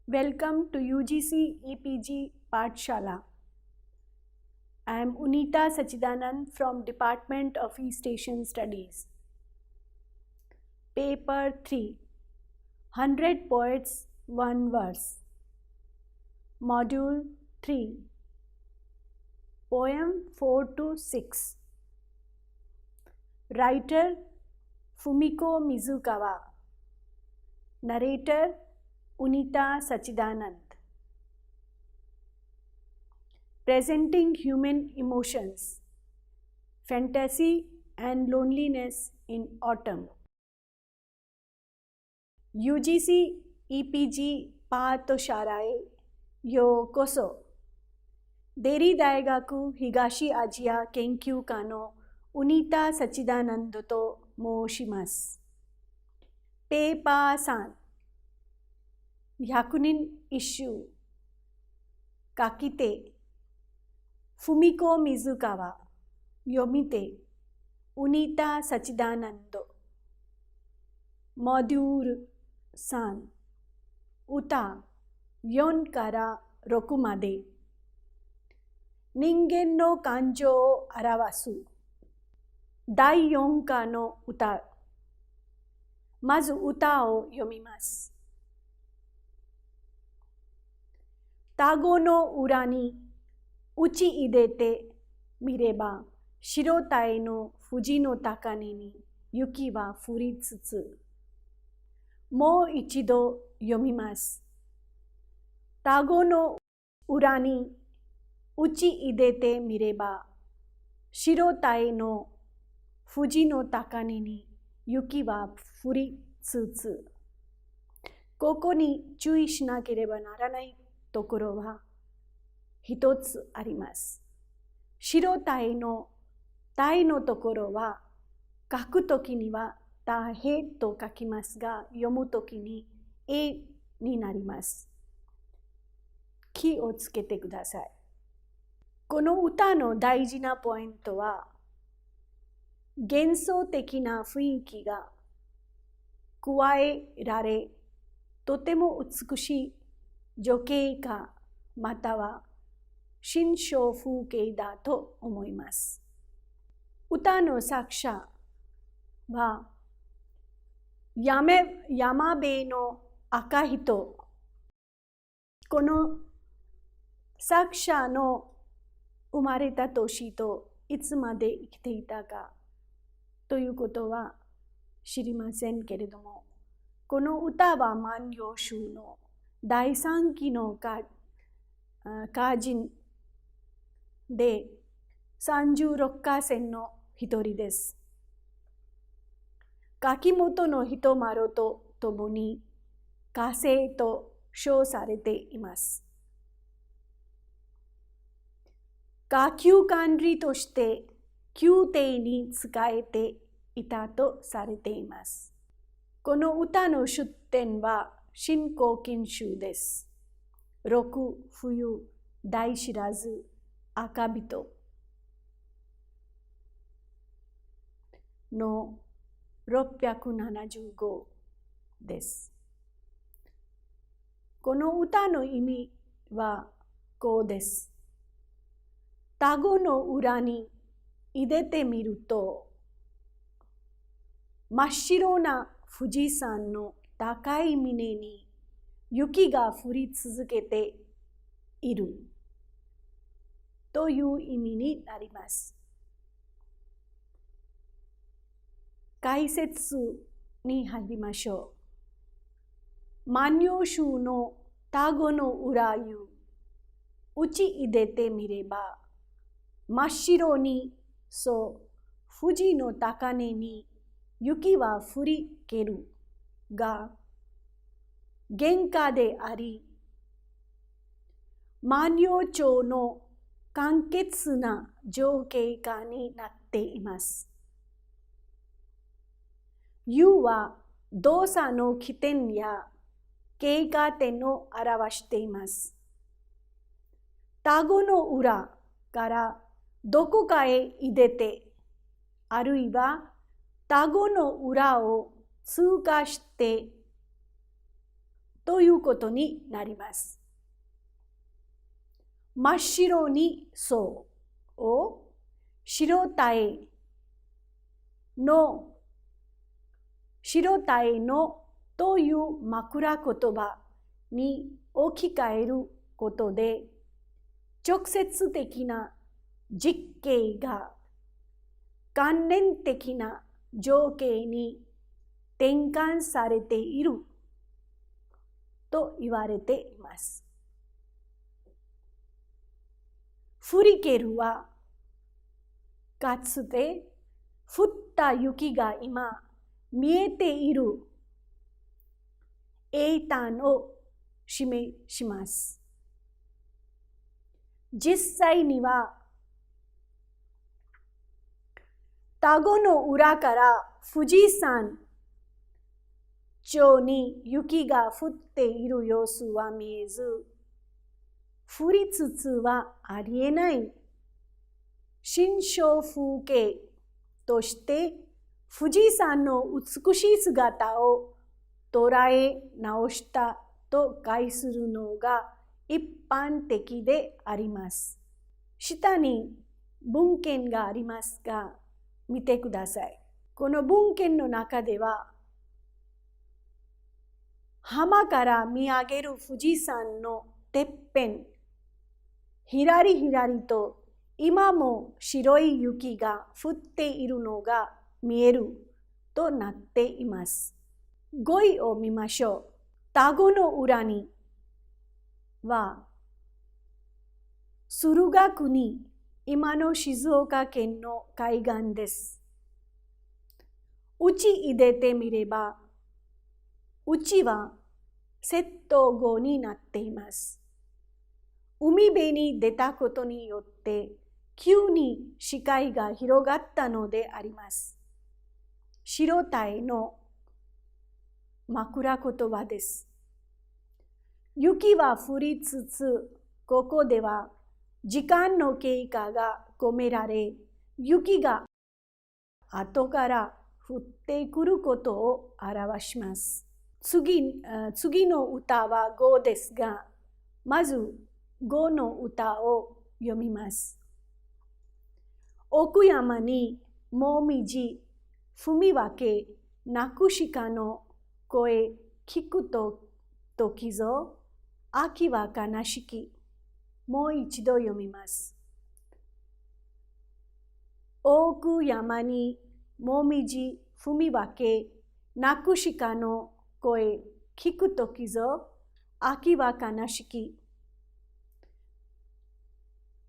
Welcome to UGC EPG Pathshala. I am Unita Sachidanand from Department of East Asian Studies. Paper 3, 100 Poets, 1 Verse. Module 3, Poem 4 to 6. Writer Fumiko Mizukawa. Narrator Unita Sachidanand. Presenting human emotions, fantasy and loneliness in autumn. UGC EPG Pathshala yo koso. Deri daigaku higashi Asia Kenkyu Kano Unita Sachidanand to moushimasu. Paper 100nin issue Kakite Fumiko Mizukawa Yomite Unita Sachidanand. Module 3 Uta 4 から6まで人間の感情を表す第4課の歌。まず歌を読みます。田子の裏に打ち入れてみれば白鯛の富士の高根に雪は降りつつ。もう一度読みます。田子の裏に打ち入れてみれば白鯛の富士の高根に雪は降りつつ。ここに注意しなければならないところは一つあります。白鯛の鯛のところは書くときにはたへと書きますが、読むときにえになります。気をつけてください。この歌の大事なポイントは、幻想的な雰囲気が加えられ、とても美しい情景かまたは心象風景だと思います。歌の作者は山辺の赤人。この作者の生まれた年といつまで生きていたかということは知りませんけれども、この歌は万葉集の第3期の歌人で36歌仙の一人です。柿本の人丸とともに歌聖と称されています。下級管理として宮廷に仕えていたとされています。この歌の出典は新古今集です。六冬大知らず赤人の675です。この歌の意味はこうです。田子の裏に入れてみると、真っ白な富士山の高い峰に雪が降り続けているという意味になります。解説に入りましょう。万葉集の田子の裏湯、打ち入れてみれば、真っ白に富士の高根に雪は降りけるが、原価であり、万葉帳の簡潔な情景下になっています。湯は動作の起点や経過点を表しています。田子の裏からどこかへ入れて、あるいは田子の裏を通過してということになります。真っ白にそうを白鯛のという枕言葉に置き換えることで、直接的な実景が関連的な情景に転換されていると言われています。フリケルはかつて降った雪が今見えている英単を示します。実際には田子の裏から富士山頂に雪が降っている様子は見えず、降りつつはありえない新象風景として富士山の美しい姿を捉え直したと解するのが一般的であります。下に文献がありますが、見てください。この文献の中では、浜から見上げる富士山のてっぺん、ひらりひらりと今も白い雪が降っているのが見えるとなっています。語彙を見ましょう。田子の裏には、駿河国、今の静岡県の海岸です。打ち入れてみれば、うちは窃盗語になっています。海辺に出たことによって、急に視界が広がったのであります。白鯛の枕言葉です。雪は降りつつ、ここでは時間の経過が込められ、雪が後から降ってくることを表します。次の歌は5ですが、まず5の歌を読みます。奥山にもみじ踏み分け、泣く鹿の声聞くと時ぞ、秋は悲しき。もう一度読みます。奥山にもみじ踏み分け、泣く鹿の声聞くときぞ、秋は悲しき。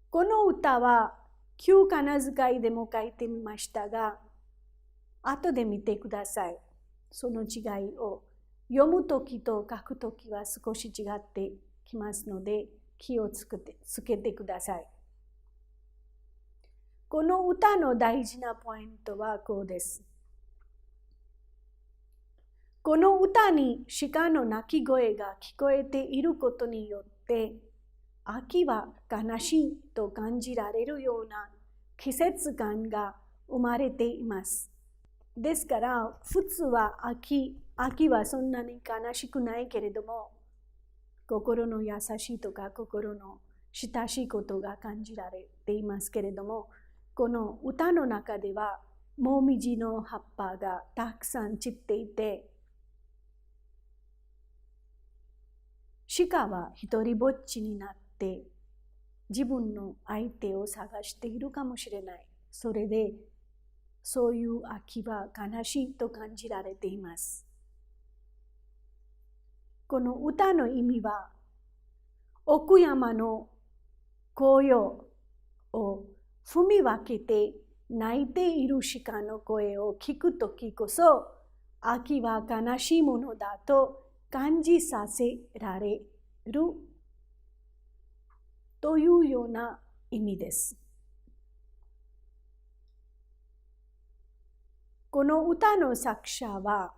この歌は旧仮名遣いでも書いてみましたが、後で見てください。その違いを読むときと書くときは少し違ってきますので、気をつけてください。この歌の大事なポイントはこうです。この歌に鹿の鳴き声が聞こえていることによって、秋は悲しいと感じられるような季節感が生まれています。ですから、普通は秋はそんなに悲しくないけれども、心の優しいとか心の親しいことが感じられていますけれども、この歌の中では、もみじの葉っぱがたくさん散っていて、鹿は一人ぼっちになって自分の相手を探しているかもしれない。それでそういう秋は悲しいと感じられています。この歌の意味は、奥山の紅葉を踏み分けて泣いている鹿の声を聞くときこそ、秋は悲しいものだと感じさせられるというような意味です。この歌の作者は、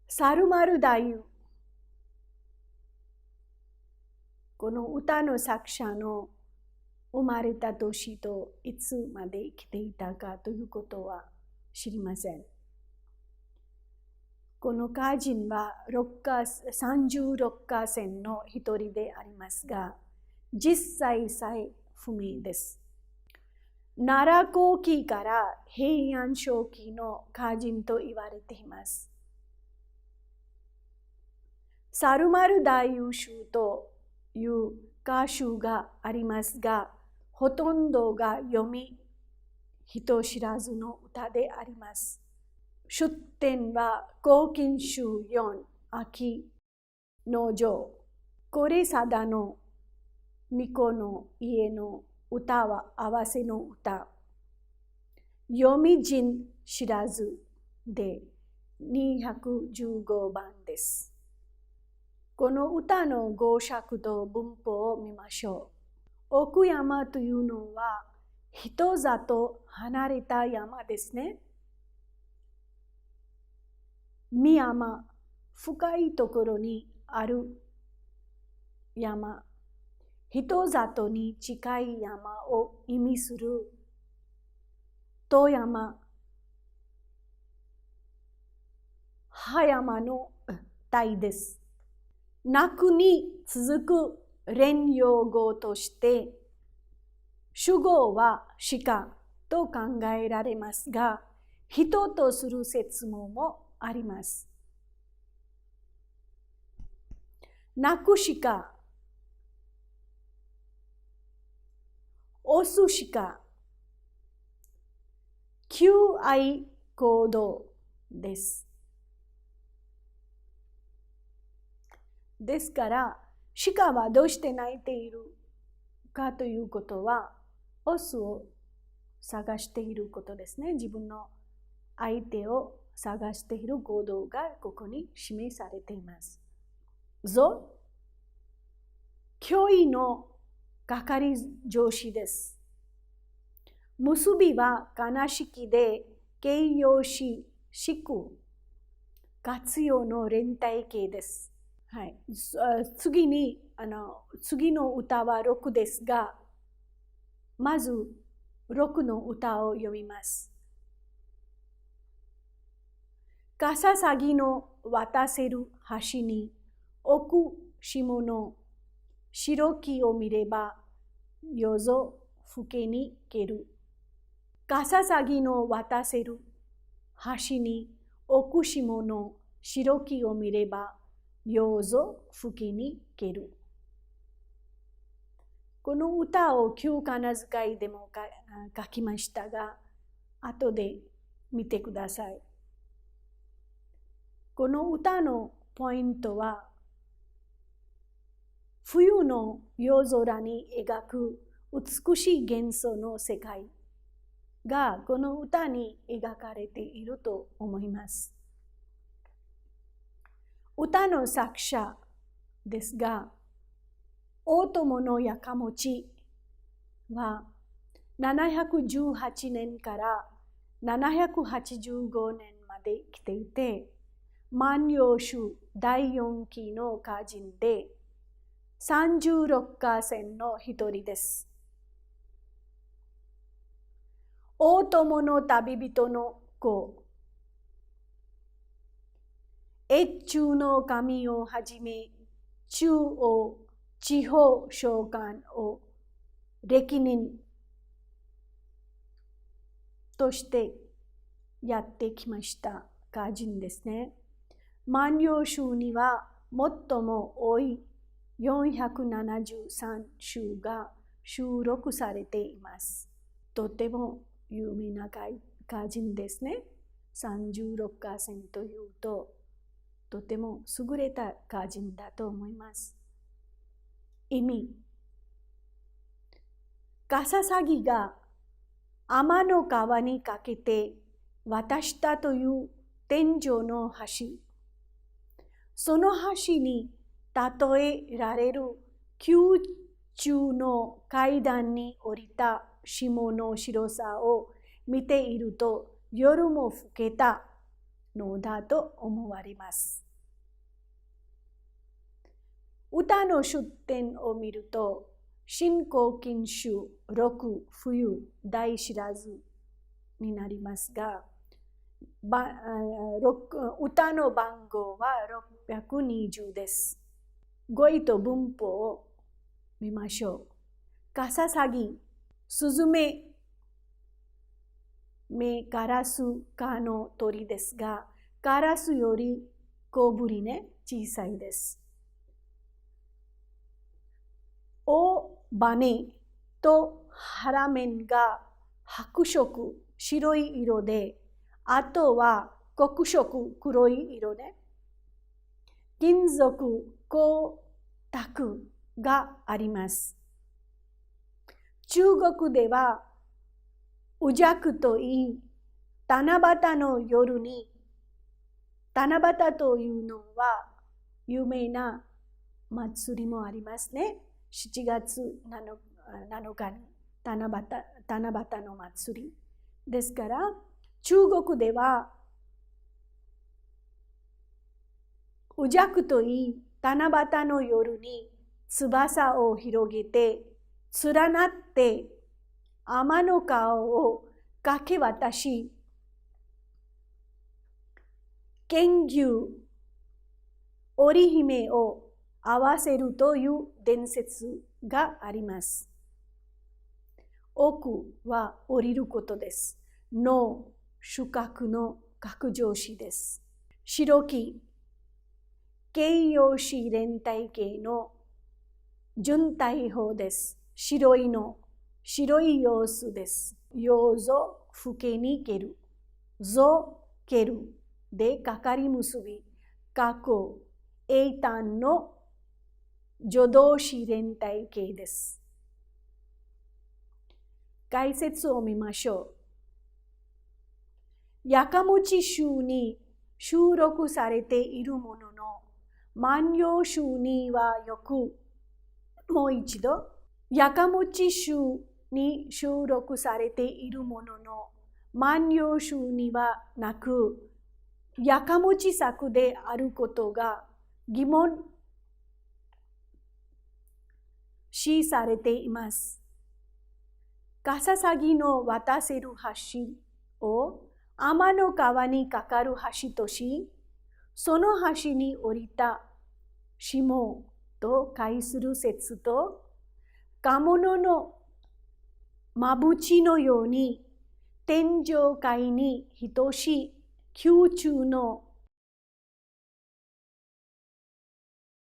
猿丸太夫。この歌の作者の生まれた年といつまで生きていたかということは知りません。ここの歌人は36歌仙の一人でありますが、10歳さえ不明です。奈良後期から平安初期の歌人と言われています。サルマル大優集という歌集がありますが、ほとんどが読み人知らずの歌であります。出典は古今集4、秋の上、これ貞の巫女の家の歌は合わせの歌、読み人知らずで215番です。この歌の語釈と文法を見ましょう。奥山というのは人里離れた山ですね。三山、深いところにある山、人里に近い山を意味する遠山、葉山の体です。泣くに続く連用語として、主語は鹿と考えられますが、人とする説問もあります。泣く鹿、オス鹿、求愛行動です。ですから、鹿はどうして泣いているかということは、オスを探していることですね。自分の相手を探している行動がここに示されています。ゾ、教員の係上司です。結びは悲しきで形容し、しく、活用の連帯形です。はい、次の歌は6ですが、まず6の歌を読みます。かささぎの渡せる橋に置く霜の白木を見れば夜ぞ更けにける。かささぎの渡せる橋に置く霜の白木を見れば夜ぞ更けにける。この歌を旧仮名遣いでも書きましたが、後で見てください。この歌のポイントは、冬の夜空に描く美しい幻想の世界がこの歌に描かれていると思います。歌の作者ですが、大友のやかもちは718年から785年まで来ていて、万葉集第4期の歌人で36歌仙の一人です。大友の旅人の子、越中の神をはじめ、中央地方召喚を歴任としてやってきました歌人ですね。万葉集には最も多い473首が収録されています。とても有名な歌人ですね。36歌仙というと、とても優れた歌人だと思います。意味、かささぎが天の川にかけて渡したという天井の橋、その橋に例えられる宮中の階段に降りた霜の白さを見ていると、夜も更けたのだと思われます。歌の出典を見ると、新古今集6冬大知らずになりますが、歌の番号は620です。語彙と文法を見ましょう。カササギ、スズメ、カラス科の鳥ですが、カラスより小ぶりね、小さいです。オバネと腹面が白色、白い色で、あとは黒色、黒い色で、金属、光沢があります。中国では、ウジャクといい、七夕の夜に、七夕というのは有名な祭りもありますね。7月7日に七夕の祭り。ですから、中国では、ウジャクといい、七夕の夜に翼を広げて、連なって天の川をかけ渡し、剣牛、織姫を合わせるという伝説があります。奥は降りることです。の主格の格上詞です。白木、形容詞連体形の準体法です。白いの、白い様子です。よぞ、ふけに蹴る。ぞ、蹴る。で、かかり結び。過去、英単の助動詞連体形です。解説を見ましょう。やかもち集に収録されているものの、万葉集にはよく、もう一度、やかもち集に収録されているものの、万葉集にはなく、やかもち作であることが疑問視されています。カササギの渡せる橋を天の川にかかる橋とし、その橋に降りた下と解する説と、賀物のまぶちのように天上界に等しい宮中の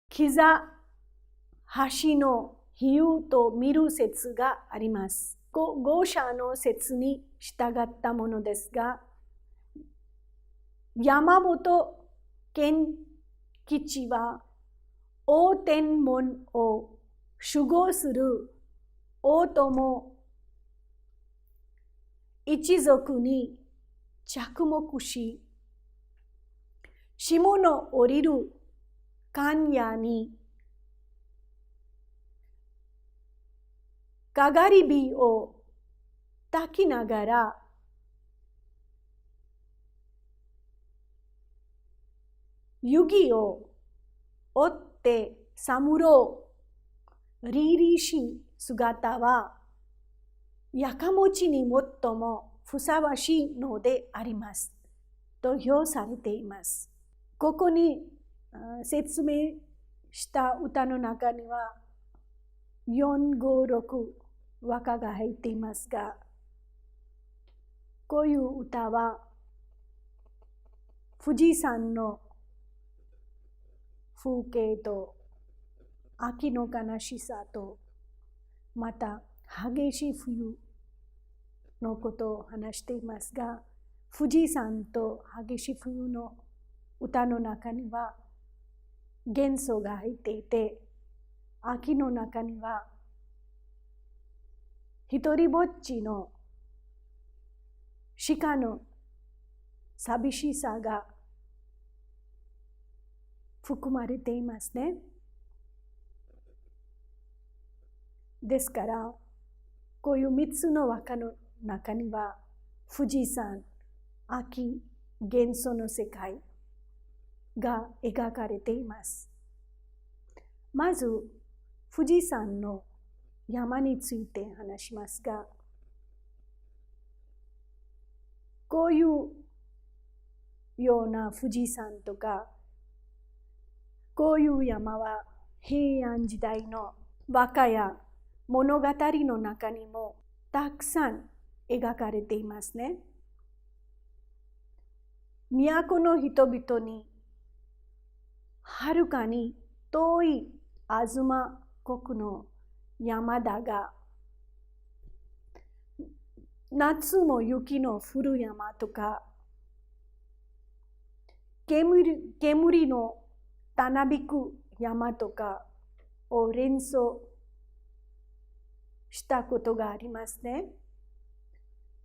膝橋の比喩と見る説があります。後者の説に従ったものですが、山本賢吉は大天文を守護する大友一族に着目し、霜の降りる寒夜にかがり火を焚きながら湯気を追って寒ろう凛々しい姿はやかもちに最もふさわしいのでありますと評されています。ここに説明した歌の中には4、5、6和歌が入っていますが、こういう歌は富士山の風景と秋の悲しさと、また激しい冬のことを話していますが、富士山と激しい冬の歌の中には幻想が入っていて、秋の中には一人ぼっちの鹿の寂しさが含まれていますね。ですから、こういう3つの和歌の中には、富士山、秋、幻想の世界が描かれています。まず、富士山の山について話しますが、こういうような富士山とか、こういう山は平安時代の和歌や物語の中にもたくさん描かれていますね。都の人々にはるかに遠い東国の山だが、夏も雪の降る山とか、煙のたなびく山とかを連想したことがありますね。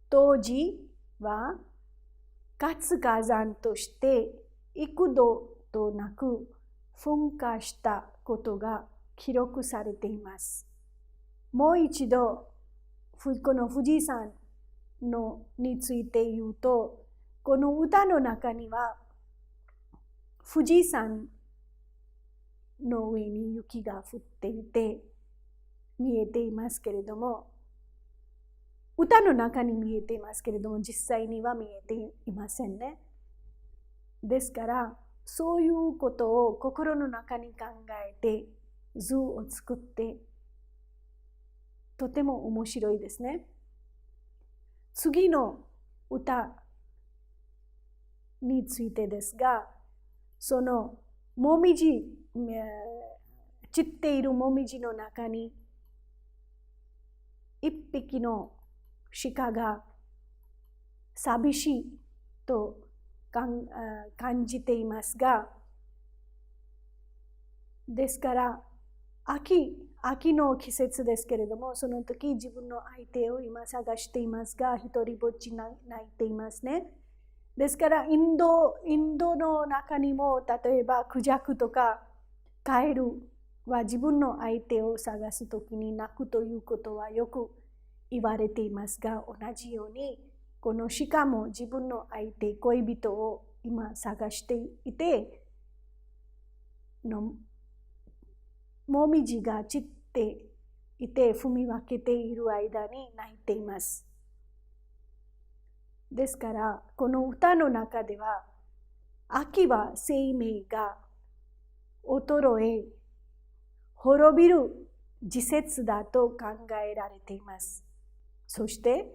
当時は活火山として幾度となく噴火したことが記録されています。もう一度この富士山について言うと、この歌の中には富士山の上に雪が降っていて見えていますけれども、歌の中に見えていますけれども、実際には見えていませんね。ですから、そういうことを心の中に考えて図を作って、とても面白いですね。次の歌についてですが、そのもみじ、散っているもみじの中に一匹の鹿が寂しいと感じていますが、ですから秋の季節ですけれども、その時自分の相手を今探していますが、一人ぼっち泣いていますね。ですからインドの中にも、例えばクジャクとかカエルは自分の相手を探す時に泣くということはよく言われていますが、同じようにこの鹿も自分の相手、恋人を今探していて、もみじが散っていて踏み分けている間に泣いています。ですからこの歌の中では、秋は生命が衰え滅びる時節だと考えられています。そして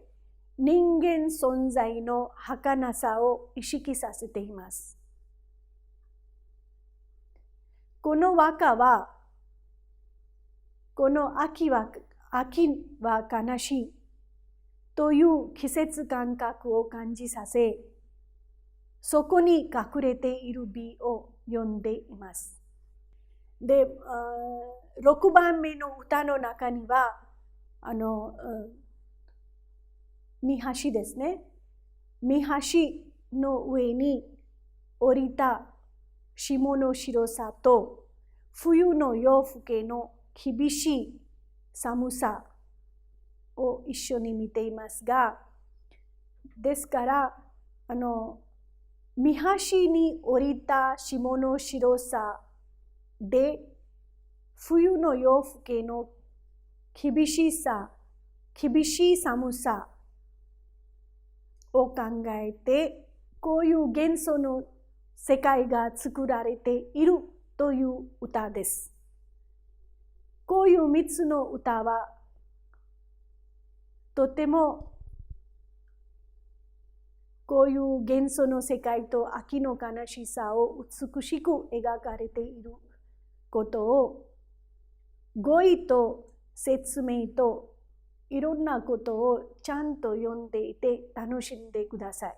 人間存在の儚さを意識させています。この和歌は、この秋は悲しいという季節感覚を感じさせ、そこに隠れている美を読んでいます。で、6番目の歌の中には、見橋ですね。見橋の上に降りた霜の白さと冬の夜更けの厳しい寒さを一緒に見ていますが、ですから見橋に降りた霜の白さで冬の夜更けの厳しい寒さを考えて、こういう幻想の世界が作られているという歌です。こういう3つの歌はとてもこういう幻想の世界と秋の悲しさを美しく描かれていることを、語彙と説明といろんなことをちゃんと読んでいて楽しんでください。